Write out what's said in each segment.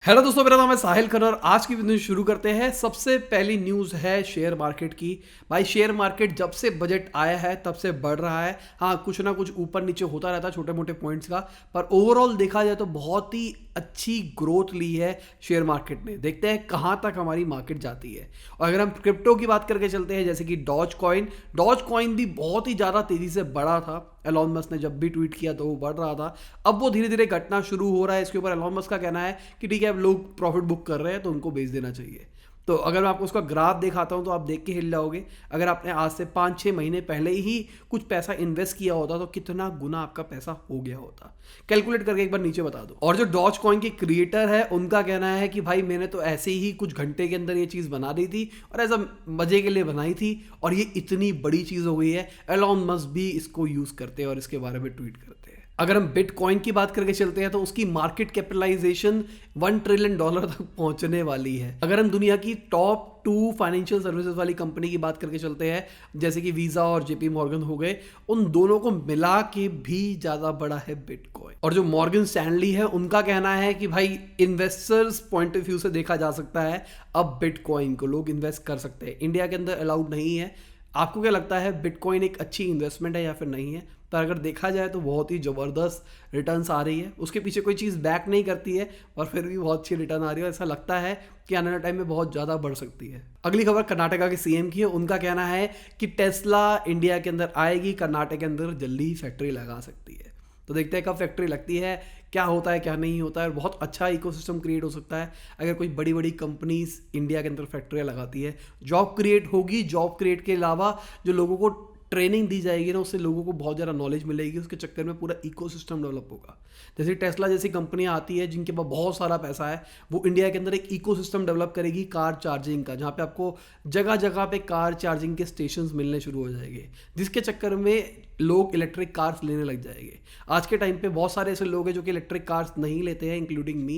Hello दोस्तों, मेरा नाम है साहिल खन्ना और आज की वीडियो शुरू करते हैं। सबसे पहली न्यूज़ है शेयर मार्केट की। भाई शेयर मार्केट जब से बजट आया है तब से बढ़ रहा है। हाँ, कुछ ना कुछ ऊपर नीचे होता रहता है छोटे मोटे पॉइंट्स का, पर ओवरऑल देखा जाए तो बहुत ही अच्छी ग्रोथ ली है शेयर मार्केट ने। देखते हैं कहाँ तक हमारी मार्केट जाती है। और अगर हम क्रिप्टो की बात करके चलते हैं, जैसे कि डॉज कॉइन भी बहुत ही ज़्यादा तेज़ी से बढ़ा था। एलॉन मस्क ने जब भी ट्वीट किया तो वो बढ़ रहा था, अब वो धीरे धीरे घटना शुरू हो रहा है। इसके ऊपर एलॉन मस्क का कहना है कि ठीक है, अब लोग प्रॉफिट बुक कर रहे हैं तो उनको बेच देना चाहिए। तो अगर मैं आपको उसका ग्राफ दिखाता हूं तो आप देख के हिल जाओगे। अगर आपने आज से 5-6 महीने पहले ही कुछ पैसा इन्वेस्ट किया होता तो कितना गुना आपका पैसा हो गया होता। कैलकुलेट करके एक बार नीचे बता दो। और जो डॉज कॉइन के क्रिएटर है उनका कहना है कि भाई मैंने तो ऐसे ही कुछ घंटे के अंदर ये चीज़ बना दी थी और ऐसा मजे के लिए बनाई थी और ये इतनी बड़ी चीज़ हो गई है। एलॉन मस्क भी इसको यूज़ करते हैं और इसके बारे में ट्वीट करते हैं। अगर हम बिटकॉइन की बात करके चलते हैं तो उसकी मार्केट कैपिटलाइजेशन $1 ट्रिलियन तक पहुंचने वाली है। अगर हम दुनिया की टॉप 2 फाइनेंशियल सर्विसेज वाली कंपनी की बात करके चलते हैं, जैसे कि वीजा और जेपी मॉर्गन हो गए, उन दोनों को मिला के भी ज़्यादा बड़ा है बिटकॉइन। और जो मॉर्गन स्टैनली है उनका कहना है कि भाई इन्वेस्टर्स पॉइंट ऑफ व्यू से देखा जा सकता है अब बिटकॉइन को लोग इन्वेस्ट कर सकते हैं। इंडिया के अंदर अलाउड नहीं है। आपको क्या लगता है, बिटकॉइन एक अच्छी इन्वेस्टमेंट है या फिर नहीं है? पर अगर देखा जाए तो बहुत ही ज़बरदस्त रिटर्न्स आ रही है। उसके पीछे कोई चीज़ बैक नहीं करती है और फिर भी बहुत अच्छी रिटर्न आ रही है। ऐसा लगता है कि आने वाले टाइम में बहुत ज़्यादा बढ़ सकती है। अगली खबर कर्नाटका के सीएम की है। उनका कहना है कि टेस्ला इंडिया के अंदर आएगी, कर्नाटक के अंदर जल्दी ही फैक्ट्री लगा सकती है। तो देखते हैं कब फैक्ट्री लगती है, क्या होता है क्या नहीं होता है। बहुत अच्छा इकोसिस्टम क्रिएट हो सकता है अगर कोई बड़ी बड़ी कंपनीज इंडिया के अंदर फैक्ट्रियाँ लगाती है। जॉब क्रिएट होगी, जॉब क्रिएट के अलावा जो लोगों को ट्रेनिंग दी जाएगी ना, उससे लोगों को बहुत ज़्यादा नॉलेज मिलेगी। उसके चक्कर में पूरा इकोसिस्टम डेवलप होगा। जैसे टेस्ला जैसी कंपनियां आती है जिनके पास बहुत सारा पैसा है, वो इंडिया के अंदर एक इकोसिस्टम डेवलप करेगी कार चार्जिंग का, जहाँ पे आपको जगह जगह पे कार चार्जिंग के स्टेशंस मिलने शुरू हो जाएंगे, जिसके चक्कर में लोग इलेक्ट्रिक कार्स लेने लग जाएंगे। आज के टाइम पे बहुत सारे ऐसे लोग हैं जो कि इलेक्ट्रिक कार्स नहीं लेते हैं, इंक्लूडिंग मी,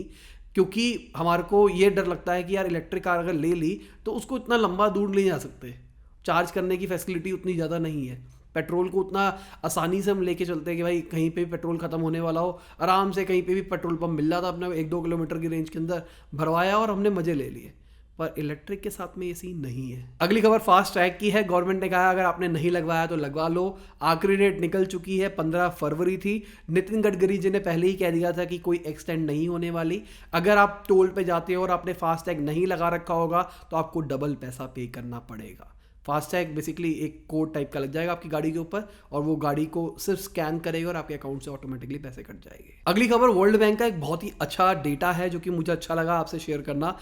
क्योंकि हमारे को ये डर लगता है कि यार इलेक्ट्रिक कार अगर ले ली तो उसको इतना लंबा दूर नहीं जा सकते, चार्ज करने की फैसिलिटी उतनी ज़्यादा नहीं है। पेट्रोल को उतना आसानी से हम लेके चलते हैं कि भाई कहीं पे भी पेट्रोल ख़त्म होने वाला हो, आराम से कहीं पे भी पेट्रोल पंप मिल रहा था, अपने 1-2 किलोमीटर की रेंज के अंदर भरवाया और हमने मज़े ले लिए। पर इलेक्ट्रिक के साथ में ये सीन नहीं है। अगली खबर फास्ट ट्रैक की है। गवर्नमेंट ने कहा अगर आपने नहीं लगवाया तो लगवा लो। आखिरी डेट निकल चुकी है, 15 फरवरी थी। नितिन गडकरी जी ने पहले ही कह दिया था कि कोई एक्सटेंड नहीं होने वाली। अगर आप टोल पे जाते हो और आपने फास्ट टैग नहीं लगा रखा होगा तो आपको डबल पैसा पे करना पड़ेगा। फास्टैग बेसिकली एक कोड टाइप का लग जाएगा आपकी गाड़ी के ऊपर और वो गाड़ी को सिर्फ स्कैन करेगा और आपके अकाउंट से ऑटोमेटिकली पैसे कट जाएंगे। अगली खबर वर्ल्ड बैंक का एक बहुत ही अच्छा डेटा है जो कि मुझे अच्छा लगा आपसे शेयर करना।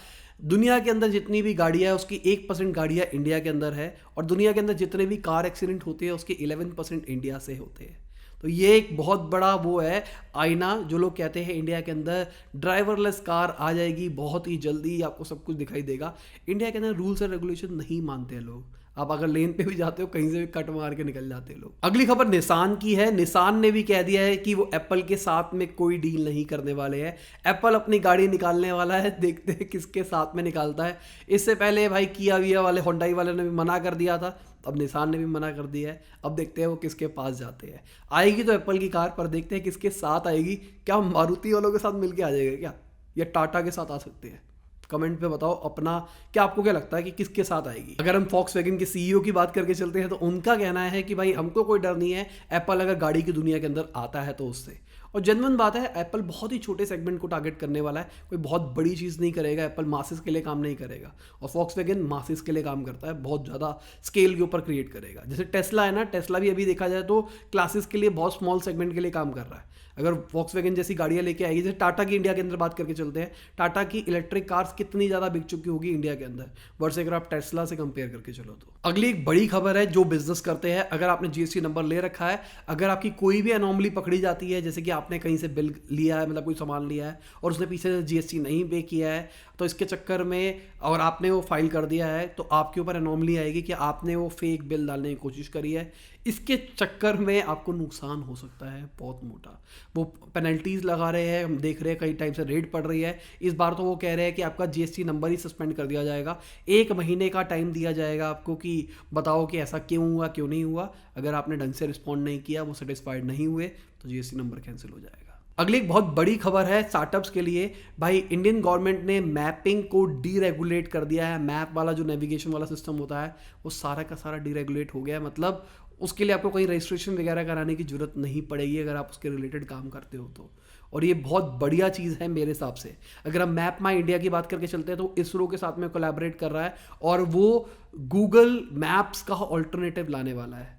दुनिया के अंदर जितनी भी गाड़ियाँ है उसकी 1% गाड़ियाँ इंडिया के अंदर है और दुनिया के अंदर जितने भी कार एक्सीडेंट होते हैं उसके 11% इंडिया से होते हैं। तो ये एक बहुत बड़ा वो है आईना, जो लोग कहते हैं इंडिया के अंदर ड्राइवरलेस कार आ जाएगी बहुत ही जल्दी, आपको सब कुछ दिखाई देगा। इंडिया के अंदर रूल्स एंड रेगुलेशन नहीं मानते हैं लोग। आप अगर लेन पे भी जाते हो कहीं से भी कट मार के निकल जाते हैं लोग। अगली खबर निसान की है। निसान ने भी कह दिया है कि वो एप्पल के साथ में कोई डील नहीं करने वाले हैं। एप्पल अपनी गाड़ी निकालने वाला है, देखते हैं किसके साथ में निकालता है। इससे पहले भाई किया विया वाले, होंडाई वाले ने भी मना कर दिया था, अब निसान ने भी मना कर दिया है। अब देखते हैं वो किसके पास जाते हैं। आएगी तो एप्पल की कार, पर देखते हैं किसके साथ आएगी। क्या मारुति वालों के साथ मिलके आ जाएगा क्या, या टाटा के साथ आ सकते हैं? कमेंट पे बताओ अपना, क्या आपको क्या लगता है कि किसके साथ आएगी। अगर हम फॉक्सवैगन के सीईओ की बात करके चलते हैं तो उनका कहना है कि भाई हमको कोई डर नहीं है एप्पल अगर गाड़ी की दुनिया के अंदर आता है तो उससे। और जेन्युइन बात है, एप्पल बहुत ही छोटे सेगमेंट को टारगेट करने वाला है, कोई बहुत बड़ी चीज़ नहीं करेगा। एप्पल मासिस के लिए काम नहीं करेगा और फॉक्सवैगन मासिस के लिए काम करता है, बहुत ज़्यादा स्केल के ऊपर क्रिएट करेगा। जैसे टेस्ला है ना, टेस्ला भी अभी देखा जाए तो क्लासेस के लिए बहुत स्मॉल सेगमेंट के लिए काम कर रहा है। अगर फॉक्सवैगन जैसी गाड़ियाँ लेके आएगी, जैसे टाटा की इंडिया के अंदर बात करके चलते हैं, टाटा की इलेक्ट्रिक कार्स कितनी ज़्यादा बिक चुकी होगी इंडिया के अंदर वर्ष अगर आप टेस्ला से कंपेयर करके चलो तो। अगली एक बड़ी खबर है जो बिजनेस करते हैं, अगर आपने जीएसटी नंबर ले रखा है, अगर आपकी कोई भी अनोमली पकड़ी जाती है, जैसे कि आपने कहीं से बिल लिया है, मतलब कोई सामान लिया है और उसने पीछे से जीएसटी नहीं पे किया है, तो इसके चक्कर में और आपने वो फाइल कर दिया है तो आपके ऊपर अनोमली आएगी कि आपने वो फेक बिल डालने की कोशिश करी है। इसके चक्कर में आपको नुकसान हो सकता है बहुत मोटा। वो पेनल्टीज लगा रहे हैं, हम देख रहे हैं कई टाइम से रेड पड़ रही है। इस बार तो वो कह रहे हैं कि आपका जीएसटी नंबर ही सस्पेंड कर दिया जाएगा, 1 महीने का टाइम दिया जाएगा आपको कि बताओ कि ऐसा क्यों हुआ क्यों नहीं हुआ। अगर आपने ढंग से रिस्पॉन्ड नहीं किया, वो सेटिस्फाइड नहीं हुए, तो जीएसटी नंबर कैंसिल हो जाएगा। अगली एक बहुत बड़ी खबर है स्टार्टअप्स के लिए। भाई इंडियन गवर्नमेंट ने मैपिंग को डीरेगुलेट कर दिया है। मैप वाला जो नेविगेशन वाला सिस्टम होता है वो सारा का सारा डीरेगुलेट हो गया है। मतलब उसके लिए आपको कोई रजिस्ट्रेशन वगैरह कराने की जरूरत नहीं पड़ेगी अगर आप उसके रिलेटेड काम करते हो तो। और ये बहुत बढ़िया चीज़ है मेरे हिसाब से। अगर हम मैप माई इंडिया की बात करके चलते हैं तो इसरो के साथ में कोलैबोरेट कर रहा है और वो गूगल मैप्स का ऑल्टरनेटिव लाने वाला है।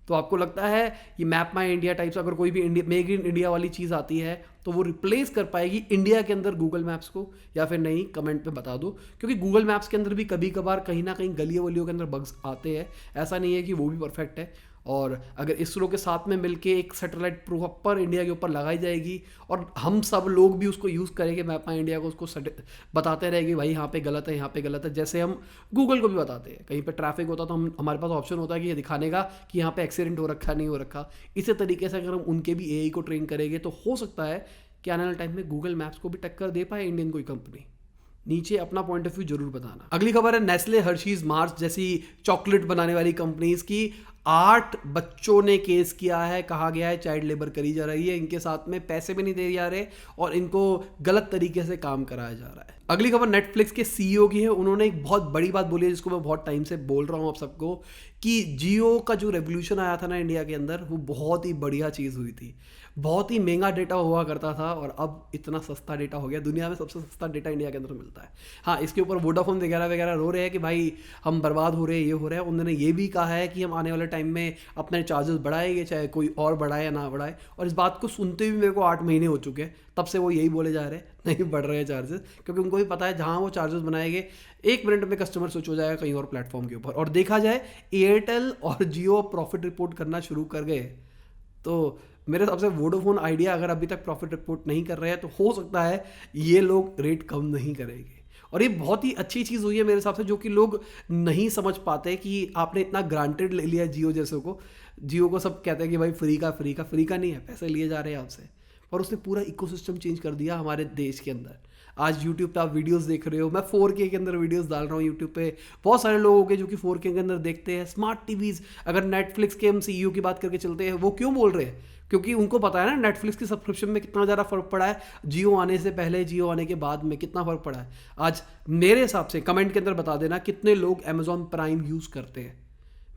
तो आपको लगता है ये मैप माई इंडिया टाइप्स अगर कोई भी इंडिया मेक इन इंडिया वाली चीज़ आती है तो वो रिप्लेस कर पाएगी इंडिया के अंदर गूगल मैप्स को, या फिर नहीं? कमेंट पे बता दो। क्योंकि गूगल मैप्स के अंदर भी कभी कभार कहीं ना कहीं गलियों वलियों के अंदर बग्स आते हैं, ऐसा नहीं है कि वो भी परफेक्ट है। और अगर इसरो के साथ में मिलके एक सैटेलाइट प्रॉपर इंडिया के ऊपर लगाई जाएगी और हम सब लोग भी उसको यूज़ करेंगे, मैप माई इंडिया को उसको बताते रहेंगे भाई यहाँ पे गलत है, यहाँ पे गलत है। जैसे हम गूगल को भी बताते हैं, कहीं पे ट्रैफिक होता तो हम हमारे पास ऑप्शन होता है कि ये दिखाने का कि यहाँ पे एक्सीडेंट हो रखा नहीं हो रखा। इसी तरीके से अगर हम उनके भी एआई को ट्रेन करेंगे तो हो सकता है कि आने वाले टाइम में गूगल मैप्स को भी टक्कर दे पाए इंडियन कोई कंपनी। नीचे अपना पॉइंट ऑफ व्यू जरूर बताना। अगली खबर है नेस्ले, हर्शीज, मार्स जैसी चॉकलेट बनाने वाली कंपनीज की 8 बच्चों ने केस किया है। कहा गया है चाइल्ड लेबर करी जा रही है, इनके साथ में पैसे भी नहीं दे जा रहे और इनको गलत तरीके से काम कराया जा रहा है। अगली खबर नेटफ्लिक्स के सीईओ की है। उन्होंने एक बहुत बड़ी बात बोली है जिसको मैं बहुत टाइम से बोल रहा हूँ आप सबको, कि जियो का जो रेवोल्यूशन आया था ना इंडिया के अंदर, वो बहुत ही बढ़िया चीज़ हुई थी। बहुत ही महंगा डेटा हुआ करता था और अब इतना सस्ता डेटा हो गया। दुनिया में सबसे सस्ता डेटा इंडिया के अंदर मिलता है। हाँ, इसके ऊपर वोडाफोन वगैरह वगैरह रो रहे हैं कि भाई हम बर्बाद हो रहे हैं, ये हो रहा है। उन्होंने ये भी कहा है कि हम आने वाले टाइम में अपने चार्जेस बढ़ाएंगे, चाहे कोई और बढ़ाए या ना बढ़ाए। और इस बात को सुनते हुए मेरे को 8 महीने हो चुके हैं, तब से वो यही बोले जा रहे हैं नहीं बढ़ रहे हैं चार्जेस, क्योंकि उनको भी पता है जहाँ वो चार्जेस बनाएंगे 1 मिनट में कस्टमर स्विच हो जाएगा कहीं और प्लेटफॉर्म के ऊपर। और देखा जाए एयरटेल और जियो प्रॉफिट रिपोर्ट करना शुरू कर गए, तो मेरे हिसाब से वोडाफोन आइडिया अगर अभी तक प्रॉफिट रिपोर्ट नहीं कर रहे हैं तो हो सकता है ये लोग रेट कम नहीं करेंगे। और ये बहुत ही अच्छी चीज़ हुई है मेरे हिसाब से, जो कि लोग नहीं समझ पाते कि आपने इतना ग्रांटेड ले लिया जियो जैसे को। जियो को सब कहते हैं कि भाई फ्री का नहीं है, पैसे लिए जा रहे हैं आपसे। और उसने पूरा इकोसिस्टम चेंज कर दिया हमारे देश के अंदर। आज यूट्यूब पे आप वीडियोस देख रहे हो, मैं 4K के अंदर वीडियोस डाल रहा हूँ यूट्यूब पे। बहुत सारे लोग हो गए जो कि 4K के अंदर देखते हैं। स्मार्ट टीवीज़, अगर नेटफ्लिक्स के हम सीईओ की बात करके चलते हैं, वो क्यों बोल रहे हैं? क्योंकि उनको पता है ना नेटफ्लिक्स की सब्सक्रिप्शन में कितना ज़्यादा फर्क पड़ा है, जियो आने से पहले जियो आने के बाद में कितना फर्क पड़ा है। आज मेरे हिसाब से कमेंट के अंदर बता देना कितने लोग अमेजॉन प्राइम यूज़ करते हैं।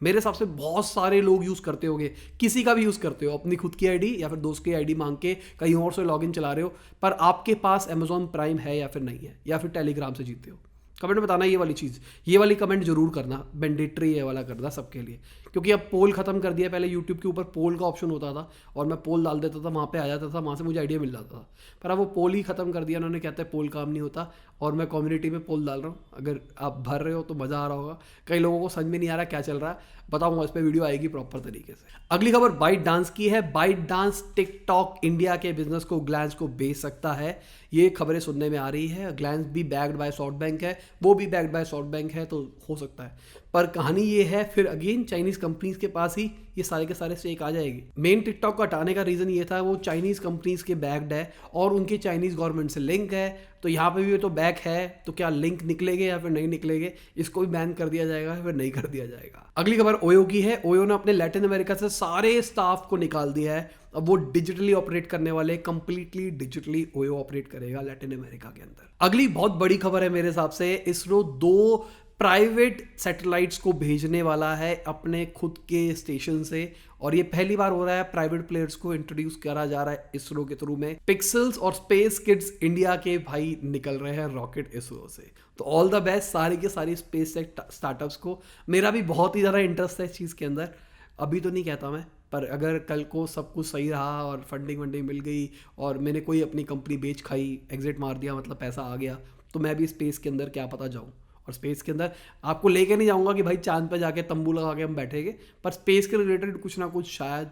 मेरे हिसाब से बहुत सारे लोग यूज़ करते होंगे, किसी का भी यूज़ करते हो, अपनी खुद की आईडी या फिर दोस्त की आईडी मांग के कहीं और से लॉगिन चला रहे हो, पर आपके पास अमेजॉन प्राइम है या फिर नहीं है, या फिर टेलीग्राम से जीते हो। कमेंट में बताना ये वाली चीज़, ये वाली कमेंट जरूर करना, मैंडेटरी ये वाला करना सबके लिए। क्योंकि अब पोल खत्म कर दिया, पहले यूट्यूब के ऊपर पोल का ऑप्शन होता था और मैं पोल डाल देता था, वहाँ पे आ जाता था, वहाँ से मुझे आइडिया मिल जाता था। पर अब वो पोल ही खत्म कर दिया उन्होंने, कहते हैं पोल काम नहीं होता। और मैं कम्युनिटी में पोल डाल रहा हूँ, अगर आप भर रहे हो तो मज़ा आ रहा होगा। कई लोगों को समझ में नहीं आ रहा क्या चल रहा है, बताऊंगा, इस पर वीडियो आएगी प्रॉपर तरीके से। अगली खबर बाइट डांस की है। बाइट डांस टिकटॉक इंडिया के बिजनेस को, ग्लैंस को बेच सकता है, ये खबरें सुनने में आ रही है। ग्लैंस भी बैक्ड बाय सॉफ्टबैंक है, वो भी बैक्ड बाय सॉफ्टबैंक है, तो हो सकता है। पर कहानी ये है, फिर अगेन चाइनीज कंपनीज के पास ही ये सारे के सारे स्टेक आ जाएगी। मेन टिकटॉक को हटाने का रीज़न ये था, वो चाइनीज़ कंपनीज के बैक्ड है और उनके चाइनीज़ गवर्नमेंट से लिंक है। तो यहाँ पे भी तो बैक है, तो क्या लिंक निकलेंगे या फिर नहीं निकलेंगे, इसको भी बैन कर दिया जाएगा या फिर नहीं कर दिया जाएगा। अगली खबर ओयो की है। ओयो ने अपने लैटिन अमेरिका से सारे स्टाफ को निकाल दिया है। अब वो डिजिटली ऑपरेट करने वाले, कंप्लीटली डिजिटली ओयो ऑपरेट करेगा लैटिन अमेरिका के अंदर। अगली बहुत बड़ी खबर है मेरे हिसाब से, इसरो 2 प्राइवेट सैटेलाइट्स को भेजने वाला है अपने खुद के स्टेशन से। और ये पहली बार हो रहा है, प्राइवेट प्लेयर्स को इंट्रोड्यूस करा जा रहा है इसरो के थ्रू में। पिक्सल्स और स्पेस किड्स इंडिया के भाई निकल रहे हैं रॉकेट इसरो से। तो ऑल द बेस्ट सारी के सारी स्पेस स्टार्टअप्स को। मेरा भी बहुत ही ज़्यादा इंटरेस्ट है इस चीज़ के अंदर, अभी तो नहीं कहता मैं, पर अगर कल को सब कुछ सही रहा और फंडिंग वंडिंग मिल गई और मैंने कोई अपनी कंपनी बेच खाई, एग्जिट मार दिया, मतलब पैसा आ गया, तो मैं भी स्पेस के अंदर क्या पता जाऊँ। और स्पेस के अंदर आपको लेके नहीं जाऊंगा कि भाई चांद पे जाके तंबू लगा के हम बैठेंगे, पर स्पेस के रिलेटेड कुछ ना कुछ शायद,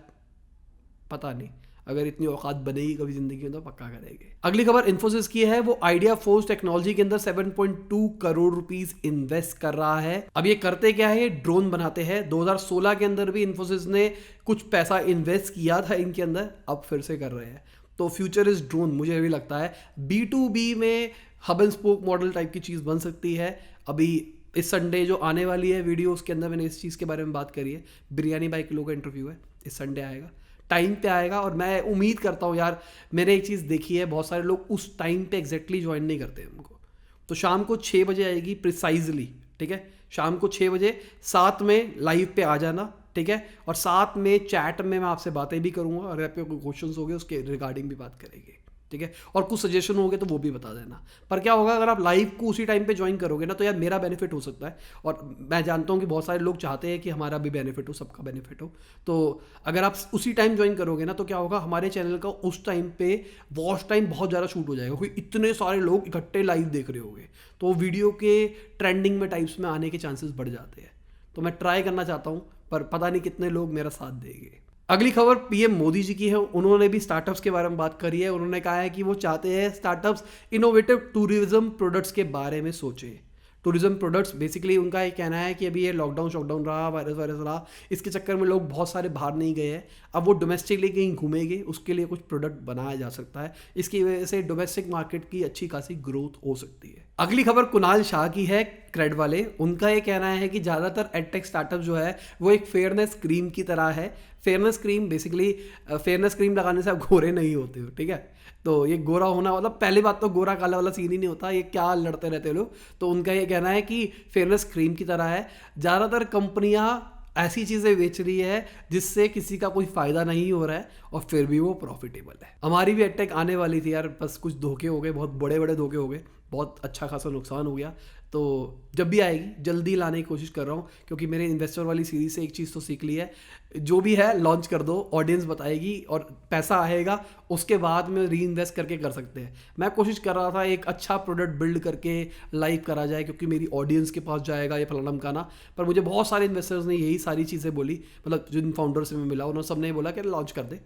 पता नहीं, अगर इतनी औकात बनेगी कभी जिंदगी में तो पक्का करेंगे। अगली खबर इन्फोसिस की है। वो आइडिया फोर्स टेक्नोलॉजी के अंदर 7.2 करोड़ रुपीस इन्वेस्ट कर रहा है। अब ये करते क्या है, ये ड्रोन बनाते हैं। 2016 के अंदर भी इन्फोसिस ने कुछ पैसा इन्वेस्ट किया था इनके अंदर, अब फिर से कर रहे हैं। तो फ्यूचर इज ड्रोन, मुझे भी लगता है B2B में hub and spoke model type की चीज़ बन सकती है। अभी इस संडे जो आने वाली है वीडियो, उसके अंदर मैंने इस चीज़ के बारे में बात करी है। बिरयानी बाई किलो का इंटरव्यू है, इस संडे आएगा, टाइम पे आएगा। और मैं उम्मीद करता हूँ यार, मैंने एक चीज़ देखी है, बहुत सारे लोग उस टाइम पे एग्जैक्टली ज्वाइन नहीं करते उनको। तो शाम को 6 बजे आएगी प्रिसाइजली, ठीक है, शाम को 6 बजे 7 में लाइव पे आ जाना, ठीक है। और साथ में चैट में मैं आपसे बातें भी करूँगा, अगर आपके कोई क्वेश्चंस हो गए उसके रिगार्डिंग भी बात करेंगे, ठीक है। और कुछ सजेशन हो गए तो वो भी बता देना। पर क्या होगा, अगर आप लाइव को उसी टाइम पे ज्वाइन करोगे ना, तो यार मेरा बेनिफिट हो सकता है, और मैं जानता हूँ कि बहुत सारे लोग चाहते हैं कि हमारा भी बेनिफिट हो, सबका बेनिफिट हो। तो अगर आप उसी टाइम ज्वाइन करोगे ना, तो क्या होगा, हमारे चैनल का उस टाइम पे वॉच टाइम बहुत ज़्यादा शूट हो जाएगा, क्योंकि इतने सारे लोग इकट्ठे लाइव देख रहे होंगे, तो वीडियो के ट्रेंडिंग में टाइप्स में आने के चांसेस बढ़ जाते हैं। तो मैं ट्राई करना चाहता हूँ, पर पता नहीं कितने लोग मेरा साथ देंगे। अगली खबर पीएम मोदी जी की है। उन्होंने भी स्टार्टअप्स के बारे में बात करी है। उन्होंने कहा है कि वो चाहते हैं स्टार्टअप्स इनोवेटिव टूरिज्म प्रोडक्ट्स के बारे में सोचे। टूरिज्म प्रोडक्ट्स बेसिकली उनका ये कहना है कि अभी ये लॉकडाउन शॉकडाउन रहा, वायरस रहा, इसके चक्कर में लोग बहुत सारे बाहर नहीं गए हैं। अब वो डोमेस्टिकली कहीं घूमेंगे, उसके लिए कुछ प्रोडक्ट बनाया जा सकता है। इसकी वजह से डोमेस्टिक मार्केट की अच्छी खासी ग्रोथ हो सकती है। अगली खबर कुणाल शाह की है, क्रेड वाले। उनका ये कहना है कि ज़्यादातर एडटेक स्टार्टअप जो है वो एक फेयरनेस क्रीम की तरह है। Fairness cream basically, fairness cream लगाने से आप गोरे नहीं होते हो, ठीक है। तो ये गोरा होना मतलब, पहली बात तो गोरा काला वाला सीन ही नहीं होता, ये क्या लड़ते रहते लोग। तो उनका ये कहना है कि फेयरनेस क्रीम की तरह है। ज़्यादातर कंपनियां ऐसी चीज़ें बेच रही है जिससे किसी का कोई फ़ायदा नहीं हो रहा है, और फिर भी वो प्रॉफिटेबल है। हमारी भी एडटेक आने वाली थी यार, बस कुछ धोखे हो गए, बहुत बड़े बड़े धोखे हो गए, बहुत अच्छा खासा नुकसान हो गया। तो जब भी आएगी जल्दी लाने की कोशिश कर रहा हूँ, क्योंकि मेरे इन्वेस्टर वाली सीरीज से एक चीज़ तो सीख ली है, जो भी है लॉन्च कर दो, ऑडियंस बताएगी और पैसा आएगा, उसके बाद में री इन्वेस्ट करके कर सकते हैं। मैं कोशिश कर रहा था एक अच्छा प्रोडक्ट बिल्ड करके लाइव करा जाए, क्योंकि मेरी ऑडियंस के पास जाएगा ये फलाना ढमकाना। पर मुझे बहुत सारे इन्वेस्टर्स ने यही सारी चीज़ें बोली, मतलब जिन फाउंडर से मैं मिला उन्होंने सबने बोला कि लॉन्च कर दे,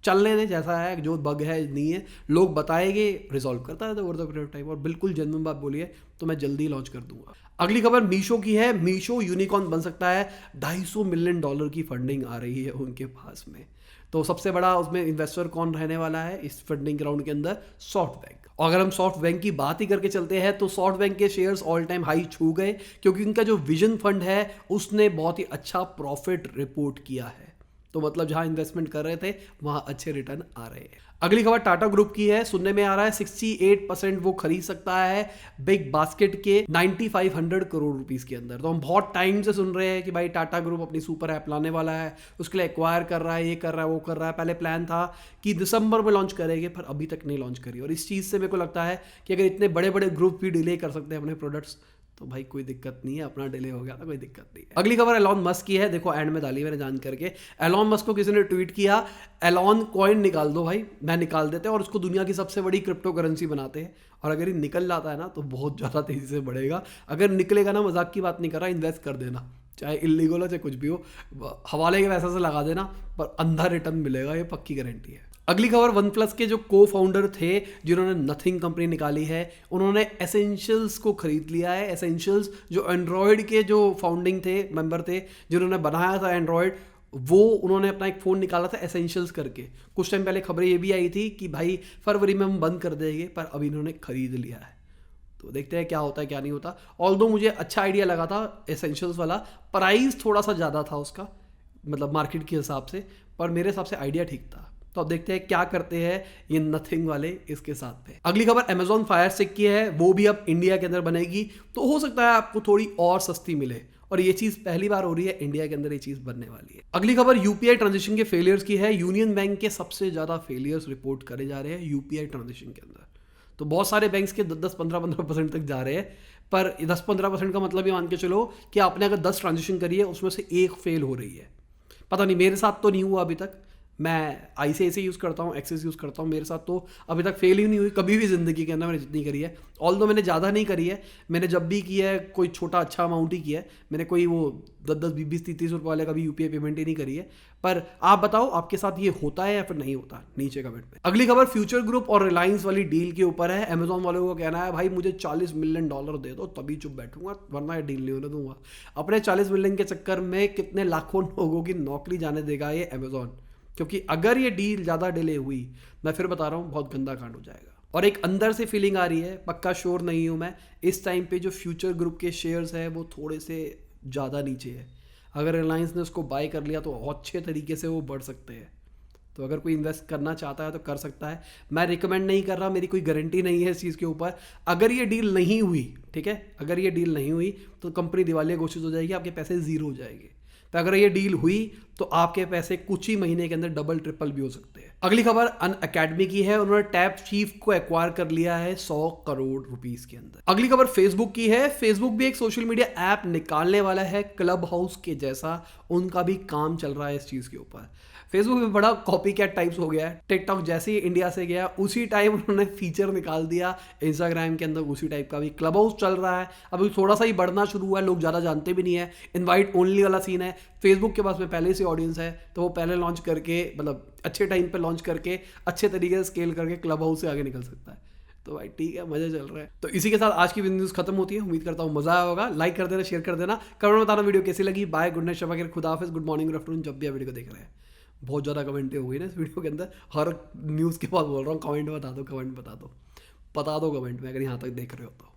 चलने दे, जैसा है, जो बग है नहीं है, लोग बताएंगे, रिजॉल्व करता है over the period of time. और बिल्कुल जेन्युइन बात बोली है, तो मैं जल्दी लॉन्च कर दूंगा। अगली खबर मीशो की है। मीशो यूनिकॉर्न बन सकता है, $250 मिलियन की फंडिंग आ रही है उनके पास में। तो सबसे बड़ा उसमें इन्वेस्टर कौन रहने वाला है इस फंडिंग राउंड के अंदर? सॉफ्टबैंक। और अगर हम सॉफ्टबैंक की बात ही करके चलते हैं, तो सॉफ्टबैंक के शेयर्स ऑल टाइम हाई छू गए, क्योंकि उनका जो विजन फंड है उसने बहुत ही अच्छा प्रॉफिट रिपोर्ट किया है। तो मतलब जहां इन्वेस्टमेंट कर रहे थे वहां अच्छे रिटर्न आ रहे हैं। अगली खबर टाटा ग्रुप की है। सुनने में आ रहा है 68% वो खरीद सकता है बिग बास्केट के 9500 करोड़ रुपीस के अंदर। तो हम बहुत टाइम से सुन रहे हैं कि भाई टाटा ग्रुप अपनी सुपर ऐप लाने वाला है, उसके लिए एक्वायर कर रहा है, ये कर रहा है, वो कर रहा है। पहले प्लान था कि दिसंबर में लॉन्च करेंगे, पर अभी तक नहीं लॉन्च करी। और इस चीज़ से मेरे को लगता है कि अगर इतने बड़े बड़े ग्रुप भी डिले कर सकते हैं अपने प्रोडक्ट्स, तो भाई कोई दिक्कत नहीं है, अपना डिले हो गया था, कोई दिक्कत नहीं है। अगली खबर एलॉन मस्क की है। देखो एंड में डाली मैंने जान करके। एलॉन मस्क को किसी ने ट्वीट किया, एलॉन कॉइन निकाल दो भाई, मैं निकाल देते हैं और उसको दुनिया की सबसे बड़ी क्रिप्टो करेंसी बनाते हैं। और अगर ये निकल जाता है ना, तो बहुत ज़्यादा तेज़ी से बढ़ेगा। अगर निकलेगा ना, मजाक की बात नहीं कर रहा, इन्वेस्ट कर देना, चाहे इलीगल हो चाहे कुछ भी हो, हवाले के पैसे से लगा देना, पर अंधा रिटर्न मिलेगा, ये पक्की गारंटी है। अगली खबर वन प्लस के जो को फाउंडर थे जिन्होंने नथिंग कंपनी निकाली है, उन्होंने एसेंशियल्स को खरीद लिया है। एसेंशियल्स जो एंड्रॉयड के जो फाउंडिंग थे, मेंबर थे, जिन्होंने बनाया था एंड्रॉयड, वो उन्होंने अपना एक फ़ोन निकाला था एसेंशियल्स करके। कुछ टाइम पहले खबरें ये भी आई थी कि भाई फरवरी में हम बंद कर देंगे, पर अभी इन्होंने खरीद लिया है। तो देखते हैं क्या होता है क्या नहीं होता। ऑल्दो मुझे अच्छा आइडिया लगा था एसेंशियल्स वाला, प्राइस थोड़ा सा ज़्यादा था उसका, मतलब मार्केट के हिसाब से, पर मेरे हिसाब से आइडिया ठीक था। तो अब देखते हैं क्या करते हैं ये नथिंग वाले इसके साथ पे। अगली खबर अमेजॉन फायर स्टिक की है। वो भी अब इंडिया के अंदर बनेगी, तो हो सकता है आपको थोड़ी और सस्ती मिले, और ये चीज़ पहली बार हो रही है इंडिया के अंदर, ये चीज़ बनने वाली है। अगली खबर यूपीआई ट्रांजेक्शन के फेलियर्स की है। यूनियन बैंक के सबसे ज़्यादा फेलियर्स रिपोर्ट करे जा रहे हैं यूपीआई ट्रांजेक्शन के अंदर। तो बहुत सारे बैंक्स के 10-15% तक जा रहे हैं, पर 10-15% का मतलब ये मान के चलो कि आपने अगर 10 ट्रांजेक्शन करी है, उसमें से एक फेल हो रही है। पता नहीं, मेरे साथ तो नहीं हुआ अभी तक, मैं ICICI यूज़ करता हूँ, एक्सिस यूज़ करता हूँ, मेरे साथ तो अभी तक फेल ही नहीं हुई कभी भी ज़िंदगी के अंदर मैंने जितनी करी है। ऑल्दो मैंने ज़्यादा नहीं करी है, मैंने जब भी किया है कोई छोटा अच्छा अमाउंट ही किया है, मैंने कोई वो 10-10, 20-20, 30 रुपये वाले कभी यूपीआई पेमेंट ही नहीं करी है। पर आप बताओ आपके साथ ये होता है या फिर नहीं होता, नीचे कमेंट में। अगली खबर फ्यूचर ग्रुप और रिलायंस वाली डील के ऊपर है। अमेजॉन वालों को कहना है भाई मुझे $40 मिलियन दे दो, तभी चुप बैठूंगा, वरना ये डील नहीं होने दूंगा। अपने 40 मिलियन के चक्कर में कितने लाखों लोगों की नौकरी जाने देगा ये अमेजॉन, क्योंकि अगर ये डील ज़्यादा डिले हुई, मैं फिर बता रहा हूँ बहुत गंदा कांड हो जाएगा। और एक अंदर से फीलिंग आ रही है, पक्का श्योर नहीं हूँ मैं, इस टाइम पे जो फ्यूचर ग्रुप के शेयर्स है वो थोड़े से ज़्यादा नीचे है। अगर रिलायंस ने उसको बाय कर लिया तो अच्छे तरीके से वो बढ़ सकते हैं। तो अगर कोई इन्वेस्ट करना चाहता है तो कर सकता है। मैं रिकमेंड नहीं कर रहा, मेरी कोई गारंटी नहीं है इस चीज़ के ऊपर। अगर ये डील नहीं हुई, ठीक है, अगर ये डील नहीं हुई तो कंपनी दिवालिया घोषित हो जाएगी, आपके पैसे ज़ीरो हो जाएंगे। तो अगर ये डील हुई तो आपके पैसे कुछ ही महीने के अंदर डबल ट्रिपल भी हो सकते हैं। अगली खबर अन अकेडमी की है। उन्होंने टैब चीफ को एक्वायर कर लिया है 100 करोड़ रुपीस के अंदर। अगली खबर फेसबुक की है। फेसबुक भी एक सोशल मीडिया ऐप निकालने वाला है क्लब हाउस के जैसा, उनका भी काम चल रहा है इस चीज़ के ऊपर। फेसबुक में बड़ा कॉपी कैट टाइप्स हो गया है। टिकटॉक जैसे ही इंडिया से गया उसी टाइम उन्होंने फीचर निकाल दिया इंस्टाग्राम के अंदर, उसी टाइप का भी क्लब हाउस चल रहा है। अभी थोड़ा सा ही बढ़ना शुरू हुआ है, लोग ज़्यादा जानते भी नहीं है, इनवाइट ओनली वाला सीन है। फेसबुक के पास में पहले से ऑडियंस है, तो वो पहले लॉन्च करके, मतलब अच्छे टाइम पे लॉन्च करके अच्छे तरीके से स्केल करके क्लब हाउस से आगे निकल सकता है। तो भाई ठीक है, मजा चल रहा है। तो इसी के साथ आज की न्यूज़ खत्म होती है। उम्मीद करता हूँ मजा आया होगा। लाइक कर देना, शेयर कर देना, कमेंट में बताना वीडियो कैसी लगी। बाय, गुड नाइट, शबा खैर, खुदा हाफिज़, गुड मॉर्निंग, गुड आफ्टरनून, जब भी आप वीडियो को देख रहे हैं। बहुत ज़्यादा कमेंटें हो गई ना इस वीडियो के अंदर, हर न्यूज़ के बाद बोल रहा हूँ कमेंट बता दो, कमेंट बता दो, बता दो कमेंट में अगर यहाँ तक देख रहे हो तो।